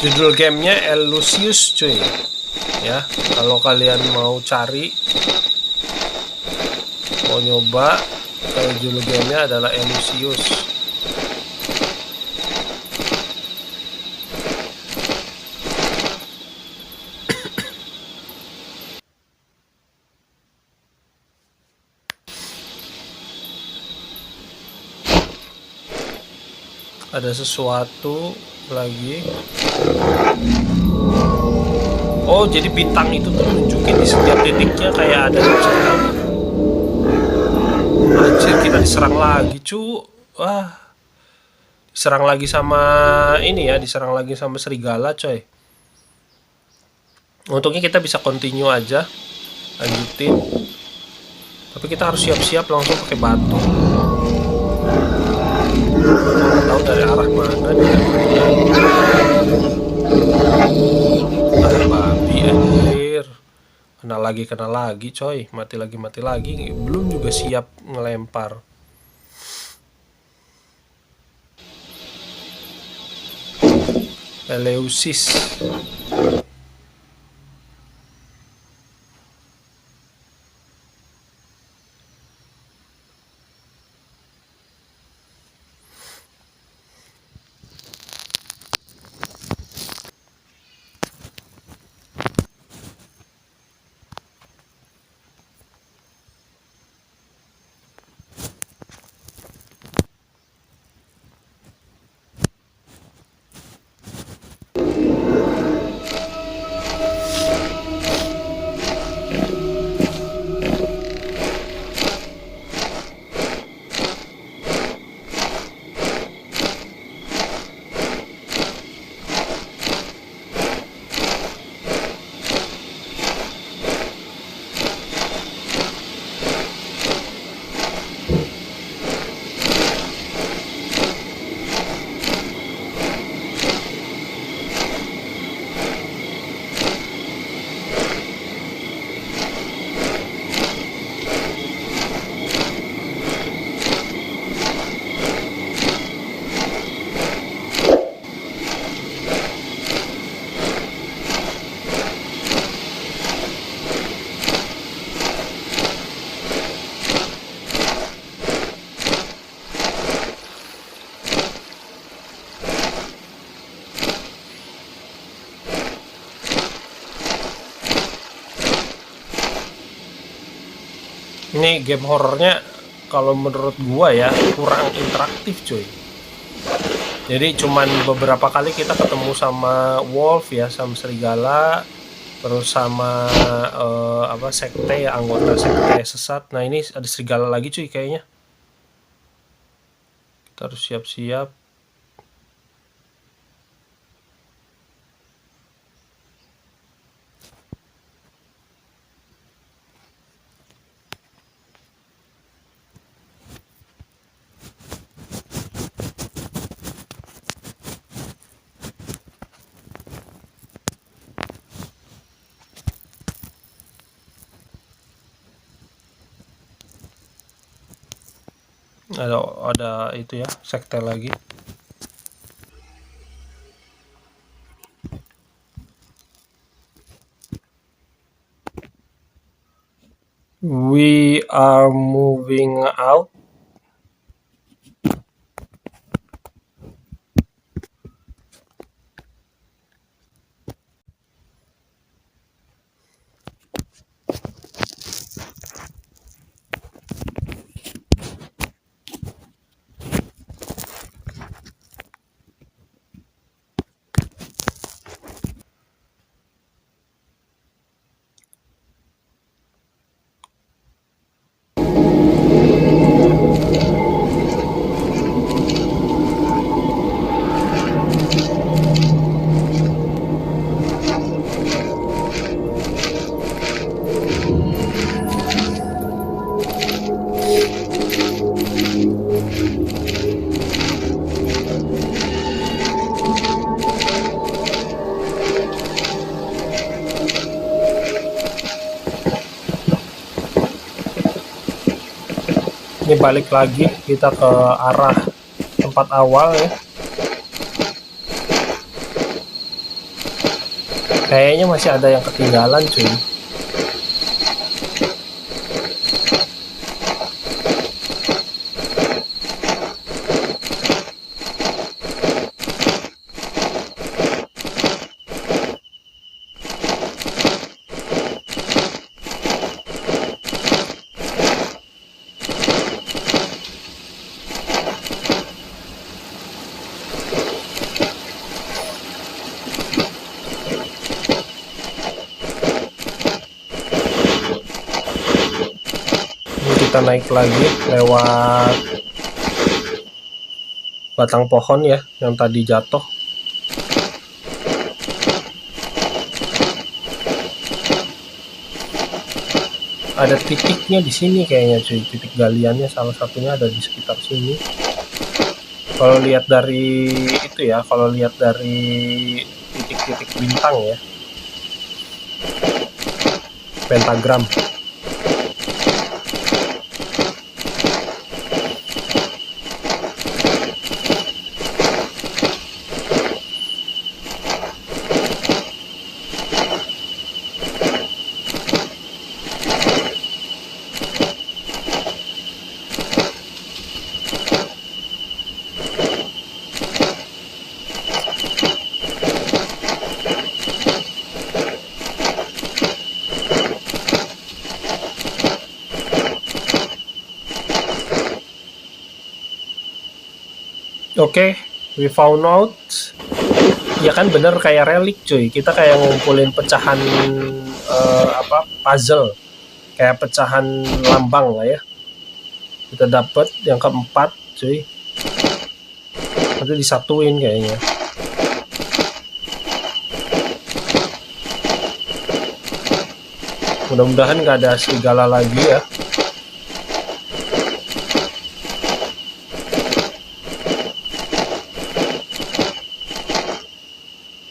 S2: Judul gamenya Elusius cuy ya, kalau kalian mau cari, mau nyoba, judul gamenya adalah Elusius. Ada sesuatu lagi. Oh, jadi bintang itu tuh nunjukin di setiap titiknya kayak ada tulisan. Anjir, kita diserang lagi cu. Wah, diserang lagi sama ini ya, diserang lagi sama serigala coy. Untungnya kita bisa continue aja, lanjutin. Tapi kita harus siap-siap langsung pakai batu. Tahu dari arah mana dia. Babi anjir. Kena lagi coy. Mati lagi. Belum juga siap ngelempar. Eleusis. Ini game horornya kalau menurut gua ya kurang interaktif cuy. Jadi cuman beberapa kali kita ketemu sama wolf ya, sama serigala, terus sama sekte, anggota sekte sesat. Nah ini ada serigala lagi cuy kayaknya. Kita harus siap-siap. Ada itu ya, sekte lagi. We are moving out. Ini balik lagi kita ke arah tempat awal ya. Kayaknya masih ada yang ketinggalan cuy. Kita naik lagi lewat batang pohon ya yang tadi jatuh. Ada titiknya di sini kayaknya cuy, titik galiannya salah satunya ada di sekitar sini. Kalau lihat dari itu ya, kalau lihat dari titik-titik bintang ya, pentagram. Oke, we found out. Ya kan bener kayak relik cuy. Kita kayak ngumpulin pecahan puzzle. Kayak pecahan lambang lah ya. Kita dapat yang keempat cuy. Nanti disatuin kayaknya. Mudah-mudahan nggak ada serigala lagi ya.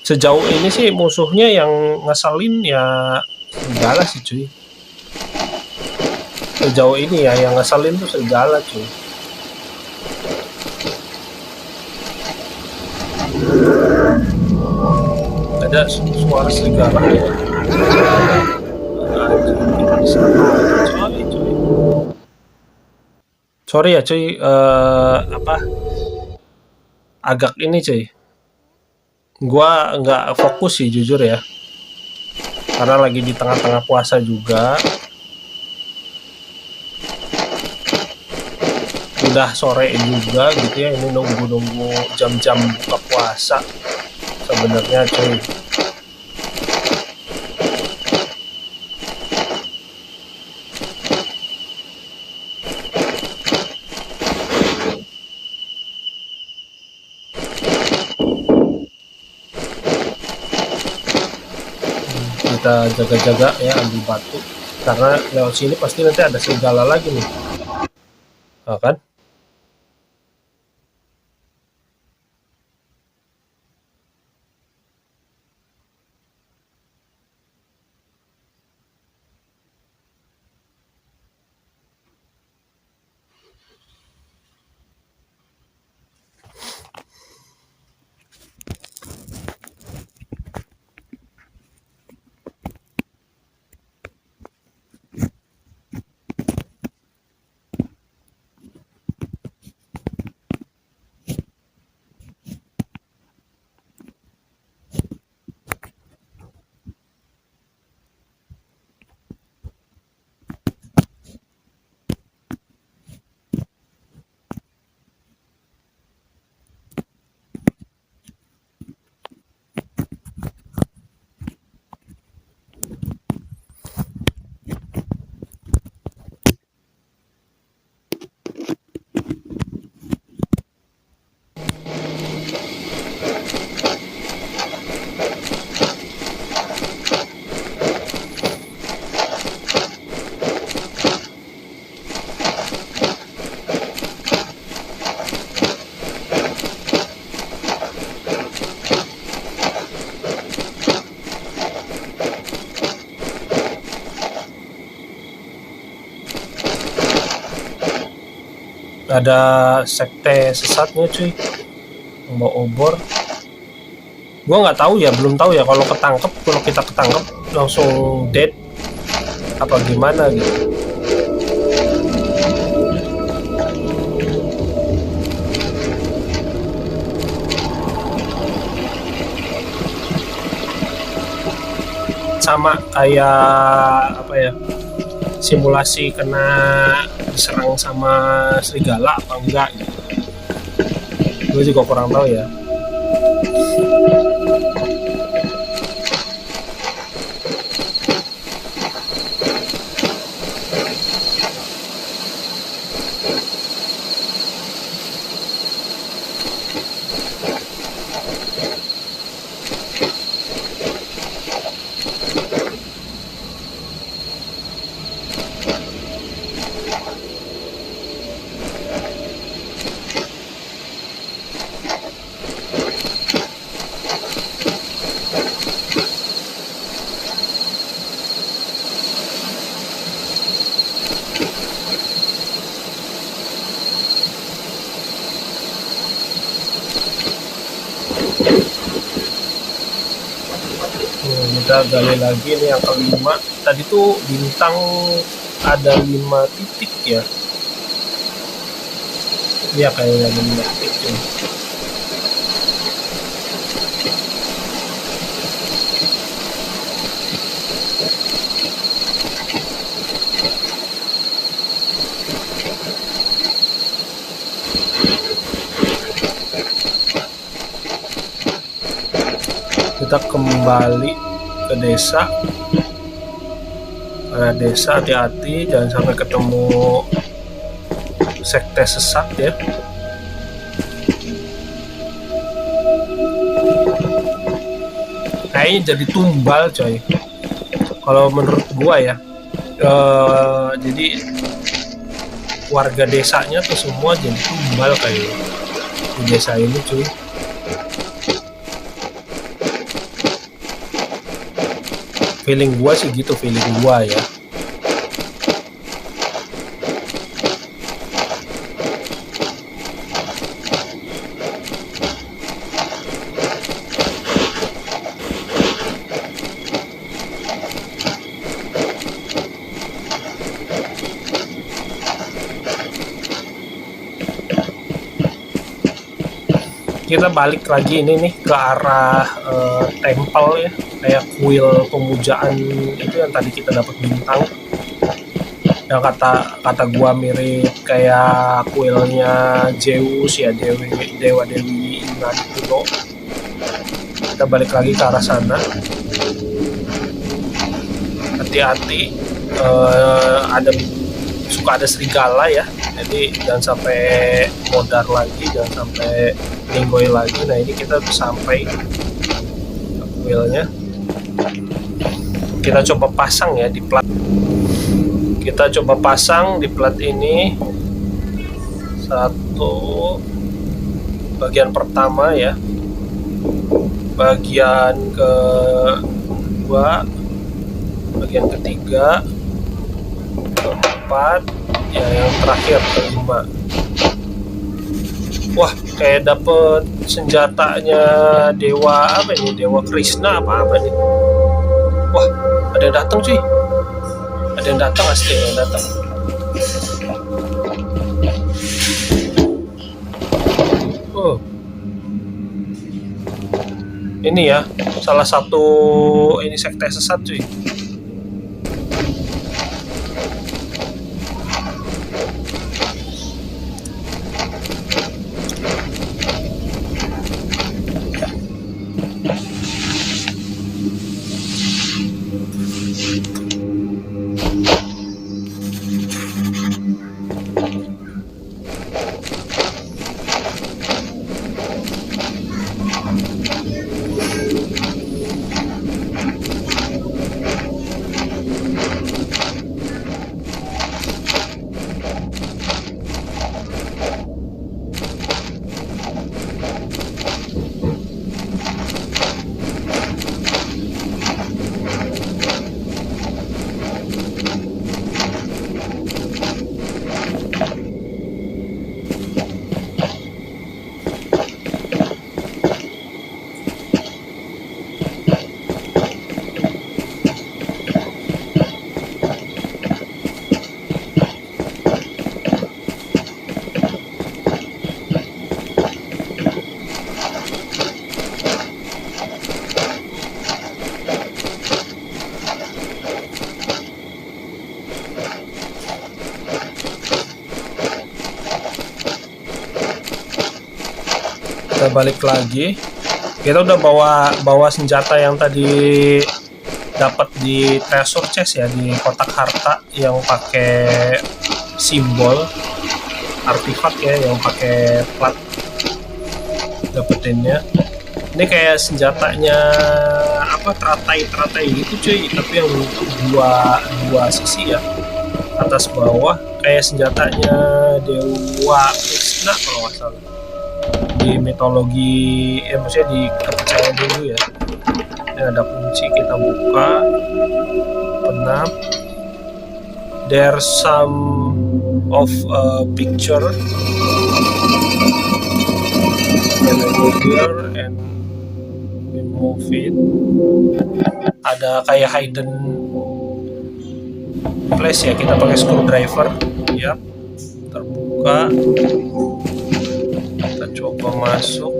S2: Sejauh ini sih musuhnya yang ngeselin ya serigala sih cuy. Sejauh ini ya yang ngeselin tuh serigala cuy. Ada suara serigala ya. Sorry ya cuy, agak ini cuy. Gua nggak fokus sih jujur ya, karena lagi di tengah-tengah puasa juga. Udah sore juga gitu ya, ini nunggu jam-jam buka puasa sebenarnya cuy. Kita jaga-jaga ya, ambil batu karena lewat sini pasti nanti ada serigala lagi nih, kan? Ada sekte sesatnya cuy, yang bawa obor. Gua nggak tahu ya, belum tahu ya kalau kita ketangkep langsung dead apa gimana gitu. Sama kayak apa ya, simulasi kena diserang sama serigala apa enggak gitu. Gue juga kurang tahu ya. Kita gali lagi nih yang kelima. Tadi tuh bintang ada 5 titik ya. Iya kayaknya ada 5 titik ya. Kita kembali ke desa. Karena desa hati-hati, jangan sampai ketemu sekte sesat ya. Kayaknya jadi tumbal coy, kalau menurut gua ya. Jadi warga desanya tuh semua jadi tumbal kayak di desa ini cuy. Feeling gua sih gitu, feeling gua ya. Kita balik lagi ini nih ke arah temple ya, kayak kuil pemujaan itu yang tadi kita dapat bintang. Yang kata gua mirip kayak kuilnya Zeus ya, dewa dewi Yunani kuno. Kita balik lagi ke arah sana. Hati-hati, suka ada serigala ya, jadi jangan sampai modar lagi, jangan sampai ninggoy lagi. Nah ini kita udah sampai ke kuilnya. Kita coba pasang ya di plat. Kita coba pasang di plat ini. Satu bagian pertama ya, bagian kedua, bagian ketiga, keempat, ya yang terakhir kelima. Wah, kayak dapet senjatanya dewa apa ini? Dewa Krishna apa nih? Wah, ada yang datang cuy. Ada yang datang, asli ada yang datang. Oh. Ini ya, salah satu ini sekte sesat cuy. Kita balik lagi. Kita udah bawa senjata yang tadi dapat di treasure chest ya, di kotak harta yang pakai simbol artifak ya, yang pakai plat dapetinnya. Ini kayak senjatanya apa, teratai gitu cuy, tapi yang dua sisi ya, atas bawah, kayak senjatanya Dewa Krishna kalau nggak salah di mitologi, maksudnya di kepercayaan dulu ya. Ini ada kunci, kita buka, penap. There's some of a picture, and I go there and remove it. Ada kayak hidden place ya, kita pakai screwdriver. Yap, terbuka. Kita coba masuk.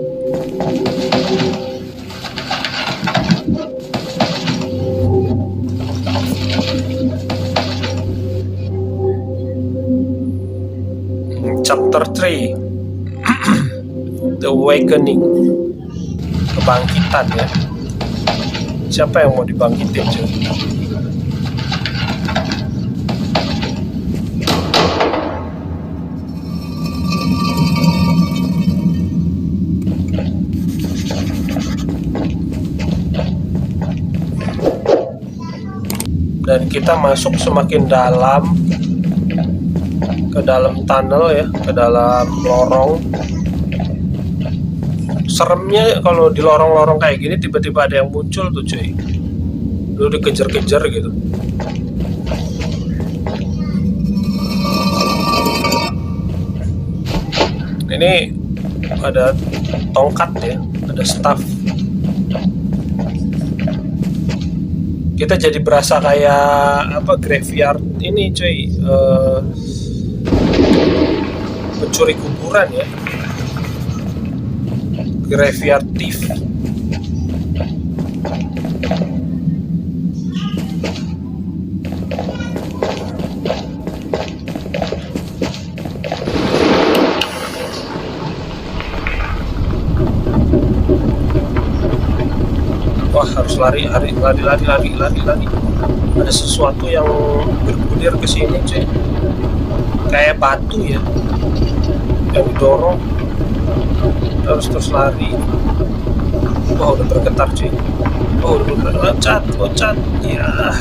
S2: Chapter 3 The Awakening, kebangkitan ya. Siapa yang mau dibangkitin cuy? Dan kita masuk semakin dalam, ke dalam tunnel ya, ke dalam lorong. Seremnya kalau di lorong-lorong kayak gini tiba-tiba ada yang muncul tuh cuy, lu dikejar-kejar gitu. Ini ada tongkat ya, ada staff. Kita jadi berasa kayak apa, graveyard ini cuy, pencuri kuburan ya, graveyard thief. Wah, harus lari. Ada sesuatu yang bergulir ke sini cuy, kayak batu ya yang didorong. Harus terus lari. Wah, udah bergetar cuy. Oh, udah loncat ya.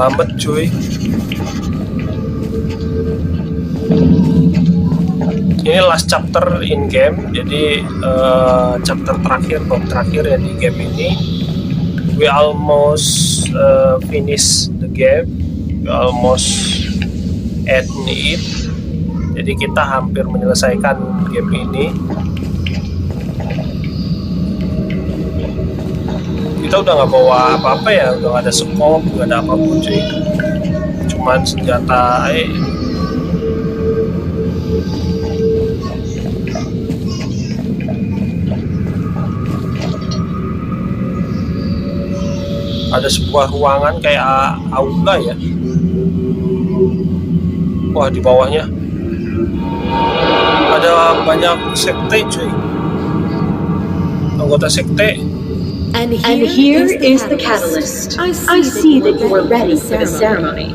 S2: Selamat cuy. Ini last chapter in game, jadi chapter terakhir, bab terakhir ya di game ini. We almost finish the game, we almost end it. Jadi kita hampir menyelesaikan game ini. Kita udah nggak bawa apa-apa ya, udah nggak ada scope, nggak ada apapun cuy, cuman senjata ada sebuah ruangan kayak aula ya. Wah, di bawahnya ada banyak sekte cuy, anggota sekte.
S3: And here is the catalyst. I see that you are ready for the ceremony.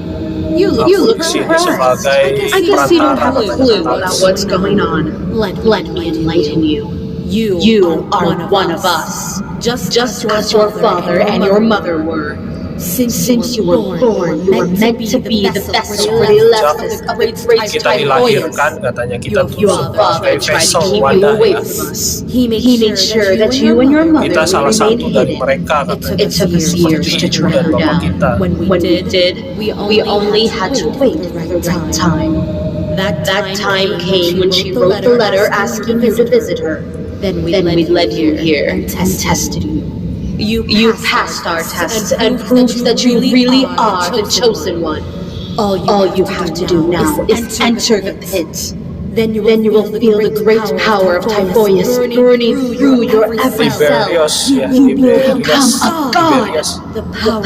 S3: You look surprised. I guess you don't have a clue about what's going on. Let me enlighten you. You are one of us, just as your father and your mother were. Since you were born, you were meant to be the vessel for the Elefthus of the great
S2: Kita dilahirkan, katanya kita
S3: Your father tried to keep you away from us. He made sure that you and your mother
S2: kita salah
S3: would
S2: satu
S3: remain
S2: dari
S3: hidden.
S2: mereka, katanya.
S3: It took us years to track her down. When we did, we only had to wait for the right time. That time came when she wrote the letter asking you to visit her. Then we led you here and tested you. You passed our tests and proved that you really are the chosen one. All you have to do now is enter the pit. Then you will feel the great power of Tiberius burning through your every cell.
S2: Tiberius, ya,
S3: You will
S2: Tiberius.
S3: become a god.
S2: Tiberius.
S3: The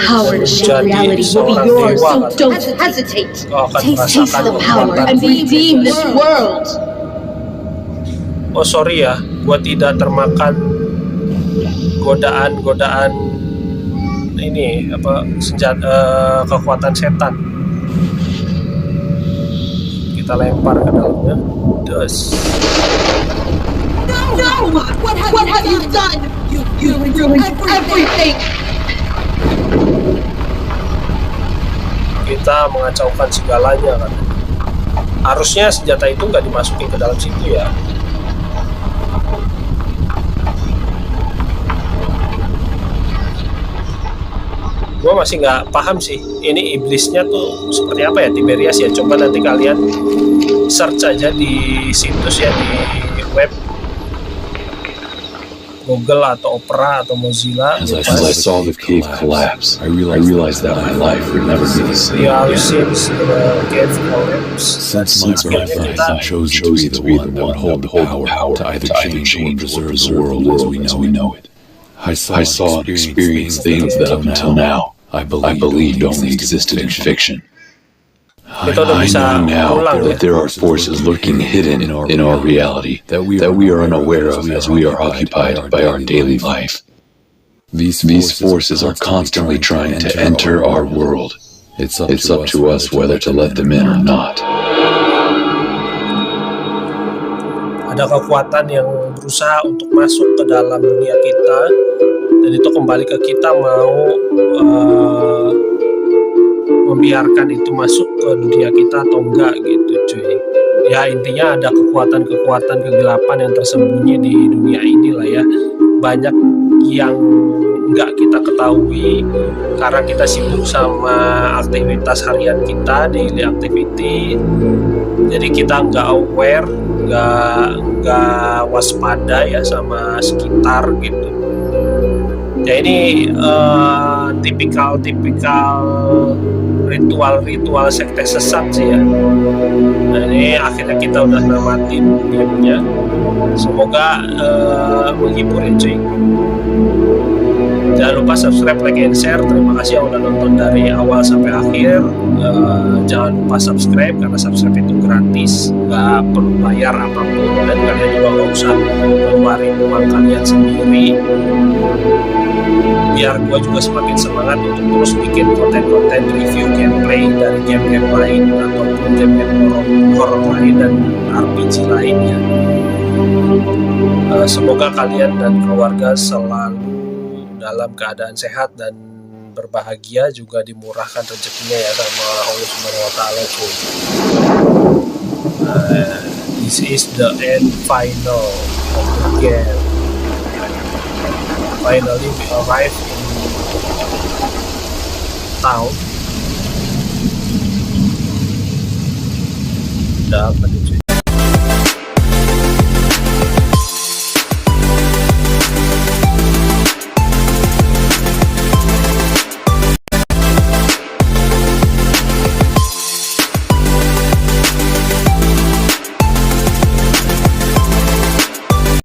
S3: power to shape reality will be yours, so don't hesitate.
S2: Kau akan
S3: Taste
S2: merasakan
S3: the power
S2: kekuatan
S3: and redeem this world.
S2: Oh sorry ya, gua tidak termakan godaan ini apa kekuatan setan. Kita lempar ke dalamnya. Das.
S3: No! What have you done? You ruined everything!
S2: Kita mengacaukan segalanya kan. Harusnya senjata itu nggak dimasukin ke dalam situ ya. Gue masih nggak paham sih ini iblisnya tuh seperti apa ya Tiberius ya. Coba nanti kalian search aja di situs ya, di web Google atau Opera atau Mozilla.
S1: As I saw the cave collapse, I realized that my life would never be the same again.
S2: Since the cave collapse,
S1: Since my birth, I chose to be the one that would hold the power to either change or preserve the world as we know it. I saw and experienced things that up until now I believed only existed in fiction. I know now that there are forces lurking hidden in our reality that we are unaware of as we are occupied by our daily life. These forces are constantly trying to enter our world. It's up to us whether to let them in or not.
S2: Ada kekuatan yang berusaha untuk masuk ke dalam dunia kita, dan itu kembali ke kita mau membiarkan itu masuk ke dunia kita atau enggak gitu cuy. Ya intinya ada kekuatan-kekuatan kegelapan yang tersembunyi di dunia ini lah ya. Banyak yang enggak kita ketahui karena kita sibuk sama aktivitas harian kita, daily activity. Jadi kita nggak aware, nggak waspada ya sama sekitar gitu. Ya ini tipikal ritual sekte sesat sih ya. Nah ini akhirnya kita udah namatin gamenya. Semoga menghibur ya cuy. Jangan lupa subscribe, like, and share. Terima kasih yang udah nonton dari awal sampai akhir. Jangan lupa subscribe karena subscribe itu gratis, nggak perlu bayar apapun, dan kalian juga nggak usah keluarin uang kalian sendiri. Biar gue juga semakin semangat untuk terus bikin konten-konten review gameplay dari game-game lain ataupun game-game horror lain dan RPG lainnya. Semoga kalian dan keluarga selalu dalam keadaan sehat dan berbahagia, juga dimurahkan rezekinya ya sama Allah Subhanahu wa taala cuy. This is the end final of the game. Finally we arrive in town. Dapat cuy.